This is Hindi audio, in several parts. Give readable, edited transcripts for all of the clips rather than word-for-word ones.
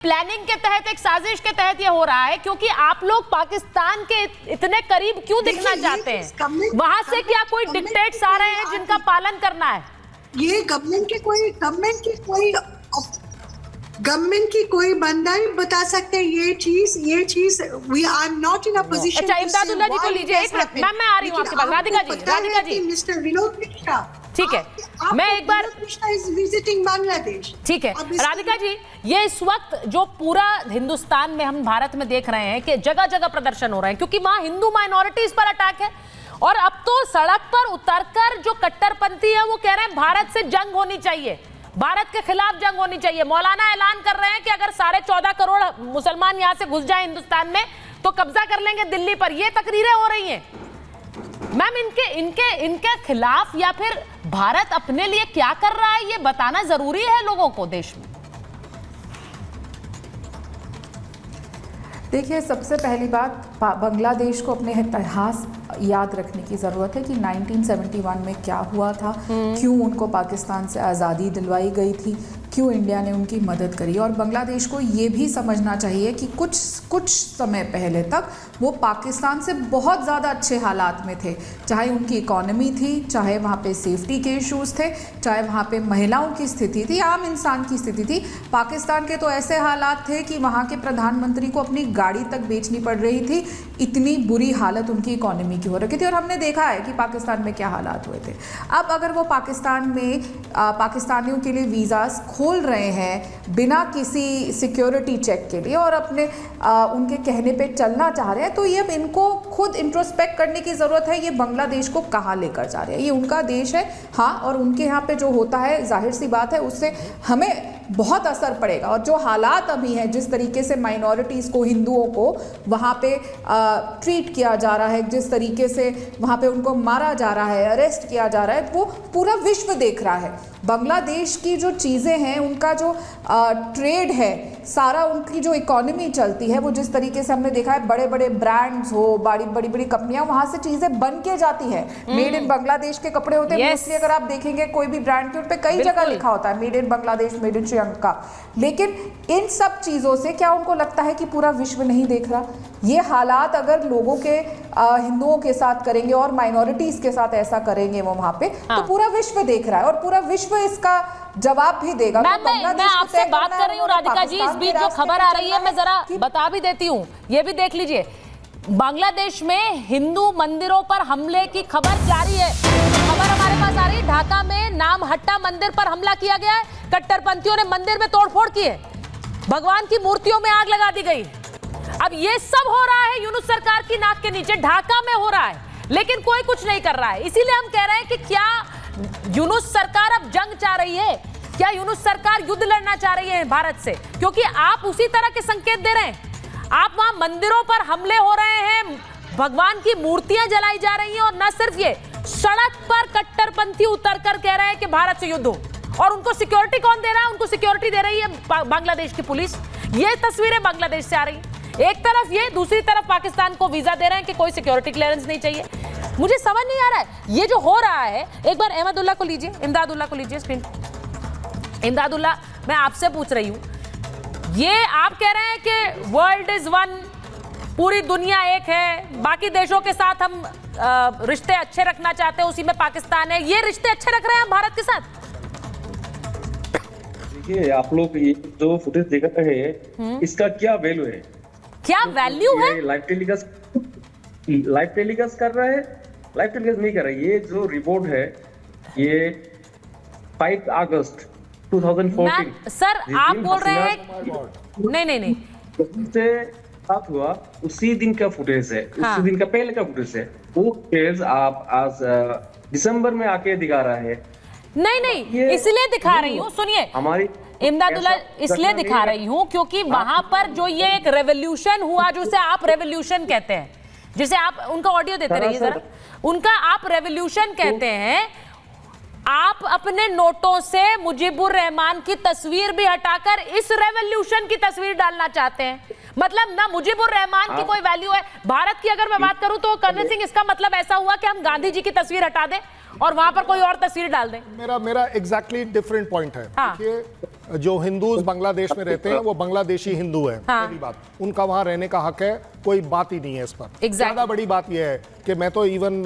प्लानिंग के तहत, एक साजिश के तहत ये हो रहा है, क्योंकि आप लोग पाकिस्तान के इतने करीब क्यों दिखना चाहते हैं? वहां से क्या कोई डिक्टेट्स आ रहे हैं जिनका पालन करना है? ये गवर्नमेंट की कोई बंदा ही बता सकते हैं ये चीज we are not in a position. अच्छा, इमदादुल्लाह जी को लीजिए एक मिनट, मैं आ रही हूँ आपके पास। राधिका जी मिस्टर विनोद मिश्रा, ठीक है, मैं एक बार विजिटिंग बांग्लादेश, ठीक है राधिका जी, ये इस वक्त जो पूरा हिंदुस्तान में, हम भारत में देख रहे हैं कि जगह जगह प्रदर्शन हो रहे हैं, क्योंकि वहां हिंदू माइनॉरिटीज पर अटैक है। और अब तो सड़क पर उतरकर जो कट्टरपंथी है वो कह रहे हैं भारत से जंग होनी चाहिए, भारत के खिलाफ जंग होनी चाहिए। मौलाना ऐलान कर रहे हैं कि अगर 14.5 करोड़ मुसलमान यहां से घुस जाए हिंदुस्तान में तो कब्जा कर लेंगे दिल्ली पर। ये तकरीरें हो रही हैं मैम, इनके खिलाफ, या फिर भारत अपने लिए क्या कर रहा है ये बताना जरूरी है लोगों को देश में। देखिए, सबसे पहली बात, बांग्लादेश को अपने इतिहास याद रखने की ज़रूरत है कि 1971 में क्या हुआ था, क्यों उनको पाकिस्तान से आज़ादी दिलवाई गई थी, क्यों इंडिया ने उनकी मदद करी। और बांग्लादेश को ये भी समझना चाहिए कि कुछ समय पहले तक वो पाकिस्तान से बहुत ज़्यादा अच्छे हालात में थे, चाहे उनकी इकॉनमी थी, चाहे वहाँ पे सेफ्टी के इश्यूज़ थे, चाहे वहाँ पे महिलाओं की स्थिति थी, आम इंसान की स्थिति थी। पाकिस्तान के तो ऐसे हालात थे कि वहाँ के प्रधानमंत्री को अपनी गाड़ी तक बेचनी पड़ रही थी, इतनी बुरी हालत उनकी इकॉनमी की हो रखी थी। और हमने देखा है कि पाकिस्तान में क्या हालात हुए थे। अब अगर वो पाकिस्तान में पाकिस्तानियों के लिए वीज़ास खोल रहे हैं बिना किसी सिक्योरिटी चेक के लिए और अपने उनके कहने पे चलना चाह रहे हैं, तो ये अब इनको खुद इंट्रोस्पेक्ट करने की ज़रूरत है, ये बांग्लादेश को कहाँ लेकर जा रहे हैं। ये उनका देश है, हाँ, और उनके यहाँ पे जो होता है जाहिर सी बात है उससे हमें बहुत असर पड़ेगा। और जो हालात अभी हैं, जिस तरीके से माइनॉरिटीज़ को, हिंदुओं को वहाँ पे ट्रीट किया जा रहा है, जिस तरीके से वहाँ पे उनको मारा जा रहा है, अरेस्ट किया जा रहा है, वो पूरा विश्व देख रहा है। बांग्लादेश की जो चीज़ें हैं, उनका जो ट्रेड है सारा, उनकी जो इकॉनमी चलती है, वो जिस तरीके से हमने देखा है, बड़े बड़े ब्रांड्स हो, बड़ी बड़ी कंपनियां, वहाँ से चीज़ें बन के जाती हैं। मेड इन बांग्लादेश के कपड़े होते हैं मोस्टली। अगर आप देखेंगे कोई भी ब्रांड के उन पर कई जगह लिखा होता है made in Bangladesh, made in Sri Lanka. लेकिन इन सब चीज़ों से क्या उनको लगता है कि पूरा विश्व नहीं देख रहा? ये हालात अगर लोगों के, हिंदुओं के साथ करेंगे और माइनॉरिटीज़ के साथ ऐसा करेंगे वो वहाँ पे, तो पूरा विश्व देख रहा है और पूरा विश्व इसका जवाब भी देगा। मैं आपसे बात कर रही हूँ राधिका जी, इस बीच जो खबर आ रही है मैं जरा बता भी देती हूँ, ये भी देख लीजिए। बांग्लादेश में हिंदू मंदिरों पर हमले की खबर जारी है। खबर हमारे पास आ रही है, ढाका में नाम हट्टा मंदिर पर हमला किया गया है। कट्टरपंथियों ने मंदिर में तोड़फोड़ की है, भगवान की मूर्तियों में आग लगा दी गई। अब ये सब हो रहा है यूनुस सरकार की नाक के नीचे, ढाका में हो रहा है, लेकिन कोई कुछ नहीं कर रहा है। इसीलिए हम कह रहे हैं कि क्या यूनुस सरकार अब जंग चाह रही है? क्या यूनुस सरकार युद्ध लड़ना चाह रही है भारत से? क्योंकि आप उसी तरह के संकेत दे रहे हैं। आप वहां मंदिरों पर हमले हो रहे हैं, भगवान की मूर्तियां जलाई जा रही हैं, और न सिर्फ ये, सड़क पर कट्टरपंथी उतरकर कह रहे हैं कि भारत से युद्ध हो। और उनको सिक्योरिटी कौन दे रहा है? उनको सिक्योरिटी दे रही है बांग्लादेश की पुलिस। ये तस्वीरें बांग्लादेश से आ रही, एक तरफ ये, दूसरी तरफ पाकिस्तान को वीजा दे रहे हैं कि कोई सिक्योरिटी क्लियरेंस नहीं चाहिए। मुझे समझ नहीं आ रहा है ये जो हो रहा है। एक बार इमदादुल्लाह को लीजिए, इमदादुल्लाह को लीजिए स्क्रीन। इमदादुल्लाह, मैं आपसे पूछ रही हूँ, ये आप कह रहे हैं कि वर्ल्ड इज वन, पूरी दुनिया एक है, बाकी देशों के साथ हम रिश्ते अच्छे रखना चाहते हैं, उसी में पाकिस्तान है, ये रिश्ते अच्छे रख रहे हैं हम भारत के साथ? देखिए, आप लोग ये जो फुटेज देख रहे हैं, इसका क्या वैल्यू है? क्या वैल्यू है? लाइव टेलीकास्ट कर रहा है, लाइव टेलीकास्ट नहीं कर रहा है। ये जो रिपोर्ट है, ये 5 अगस्त 2014। सर आप बोल रहे हैं नहीं से बात हुआ, उसी दिन का फुटेज है, उसी दिन का पहले का फुटेज है। वो फुटेज आप आज दिसंबर में आके दिखा रहा है। नहीं, इसलिए दिखा रही हूँ, सुनिए हमारी इमदादुल्लाह, इसलिए दिखा रही हूँ क्योंकि वहां पर जो ये एक रेवोल्यूशन हुआ, जिसे आप रेवोल्यूशन कहते हैं, जिसे आप उनका ऑडियो देते रहिए जरा, उनका आप रेवोल्यूशन कहते हैं। आप अपने नोटों से मुजीबुर रहमान की तस्वीर भी हटाकर इस रेवोल्यूशन की तस्वीर डालना चाहते हैं। मतलब ना मुजीबुर रहमान की कोई वैल्यू है भारत की। अगर मैं बात करूं तो कर्नल सिंह, इसका मतलब ऐसा हुआ कि हम गांधी जी की तस्वीर हटा दें और वहां पर कोई और तस्वीर डाल दें। मेरा एग्जैक्टली डिफरेंट पॉइंट है। हाँ। देखिए, जो हिंदूज बांग्लादेश में रहते हैं वो बांग्लादेशी हिंदू है। हाँ। पहली बात, उनका वहां रहने का हक है, कोई बात ही नहीं है इस पर। Exactly. ज्यादा बड़ी बात यह है कि मैं तो इवन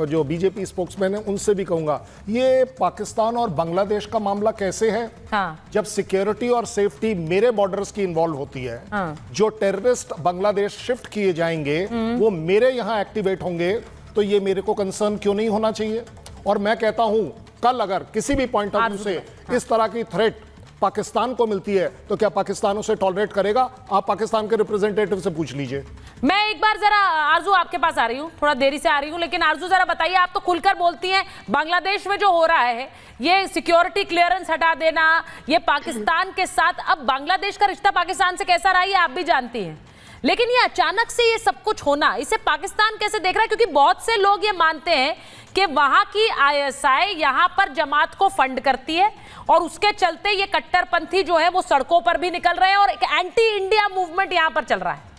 जो बीजेपी स्पोक्समैन है उनसे भी कहूंगा, ये पाकिस्तान और बांग्लादेश का मामला कैसे है? हाँ। जब सिक्योरिटी और सेफ्टी मेरे बॉर्डर्स की इन्वॉल्व होती है, हाँ। जो टेररिस्ट बांग्लादेश शिफ्ट किए जाएंगे वो मेरे यहाँ एक्टिवेट होंगे, तो ये मेरे को कंसर्न क्यों नहीं होना चाहिए? और मैं कहता हूं, कल अगर किसी भी पॉइंट ऑफ व्यू से इस तरह की थ्रेट पाकिस्तान को मिलती है तो क्या पाकिस्तान उसे टॉलरेट करेगा? आप पाकिस्तान के रिप्रेजेंटेटिव से पूछ लीजिए। मैं एक बार जरा आरजू आपके पास आ रही हूँ, थोड़ा देरी से आ रही हूँ, लेकिन आरजू जरा बताइए, आप तो खुलकर बोलती हैं, बांग्लादेश में जो हो रहा है ये सिक्योरिटी क्लियरेंस हटा देना, ये पाकिस्तान के साथ, अब बांग्लादेश का रिश्ता पाकिस्तान से कैसा रहा है ये आप भी जानती हैं, लेकिन ये अचानक से ये सब कुछ होना, इसे पाकिस्तान कैसे देख रहा है? क्योंकि बहुत से लोग ये मानते हैं कि वहां की आईएसआई यहां पर जमात को फंड करती है और उसके चलते ये कट्टरपंथी जो है वो सड़कों पर भी निकल रहे हैं और एक एंटी इंडिया मूवमेंट यहां पर चल रहा है।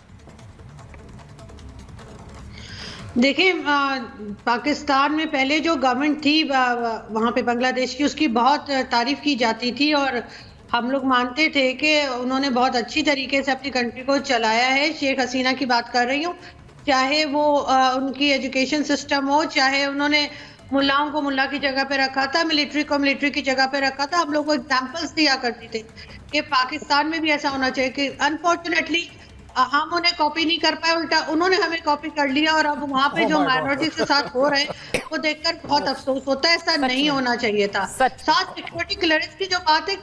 देखिए, पाकिस्तान में पहले जो गवर्नमेंट थी वहां पे बांग्लादेश की, उसकी बहुत तारीफ की जाती थी और हम लोग मानते थे कि उन्होंने बहुत अच्छी तरीके से अपनी कंट्री को चलाया है। शेख हसीना की बात कर रही हूँ, चाहे वो उनकी एजुकेशन सिस्टम हो, चाहे उन्होंने मुल्लाओं को मुल्ला की जगह पे रखा था, मिलिट्री को मिलिट्री की जगह पे रखा था। हम लोग को एग्जाम्पल्स दिया करते थे कि पाकिस्तान में भी ऐसा होना चाहिए कि अनफॉर्चुनेटली हम उन्हें कॉपी नहीं कर पाए, उल्टा उन्होंने हमें कॉपी कर लिया और अब वहाँ पे जो माइनॉरिटी के साथ हो रहे हैं वो देखकर बहुत अफसोस होता है। ऐसा नहीं होना चाहिए था। साथ सिक्योरिटी क्लियरेंस की जो बात है,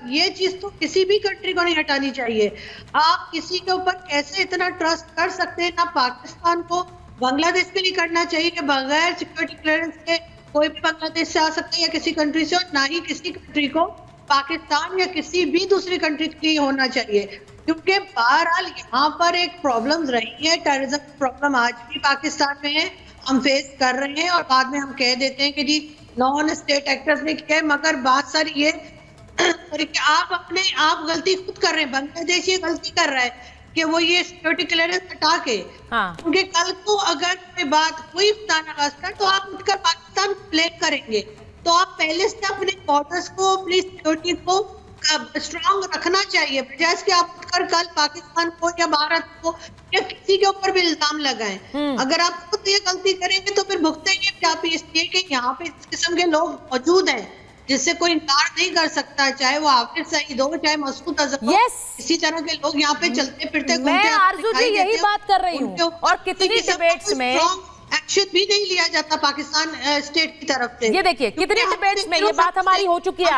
ये चीज तो किसी भी कंट्री को नहीं हटानी चाहिए। आप किसी के ऊपर कैसे इतना ट्रस्ट कर सकते हैं? ना पाकिस्तान को बांग्लादेश पे नहीं करना चाहिए कि बगैर सिक्योरिटी क्लियरेंस के कोई भी बांग्लादेश से आ सकता है या किसी कंट्री से, और ना ही किसी कंट्री को पाकिस्तान या किसी भी दूसरी कंट्री के लिए होना चाहिए, क्योंकि बहरहाल यहाँ पर एक प्रॉब्लम्स रही है, टेररिज्म प्रॉब्लम आज भी पाकिस्तान में है, हम फेस कर रहे हैं और बाद में हम कह देते हैं कि जी नॉन स्टेट एक्टर्स ने किया है, मगर बहुत सारी ये आप गलती खुद कर रहे हैं। बांग्लादेश ये गलती कर रहा है कि वो ये सिक्योरिटी क्लियरेंस हटा के, क्योंकि कल को अगर कोई बात हुई खुदा न खास्ता तो आप उठकर पाकिस्तान ब्लेम करेंगे, तो आप पहले से अपने बॉर्डर्स को, अपनी सिक्योरिटी को स्ट्रॉन्ग रखना चाहिए, बजाय कि आप उठकर कल पाकिस्तान को या भारत को या किसी के ऊपर भी इल्जाम लगाएं। अगर आप खुद ये गलती करेंगे तो फिर भुगतेंगे भी आप, इसलिए कि यहाँ पे इस किस्म के लोग मौजूद हैं जिससे कोई इनकार नहीं कर सकता, चाहे वो हाफिज सईद हो, चाहे मसूद अजहर हो, इसी तरह के लोग यहाँ पे चलते फिरते मैं आरजू जी यही बात कर रही हूँ। और कितनी डिबेट्स में एक्शन भी नहीं लिया जाता पाकिस्तान स्टेट की तरफ से। ये देखिए कितनी डिबेट्स में ये बात हमारी हो चुकी है।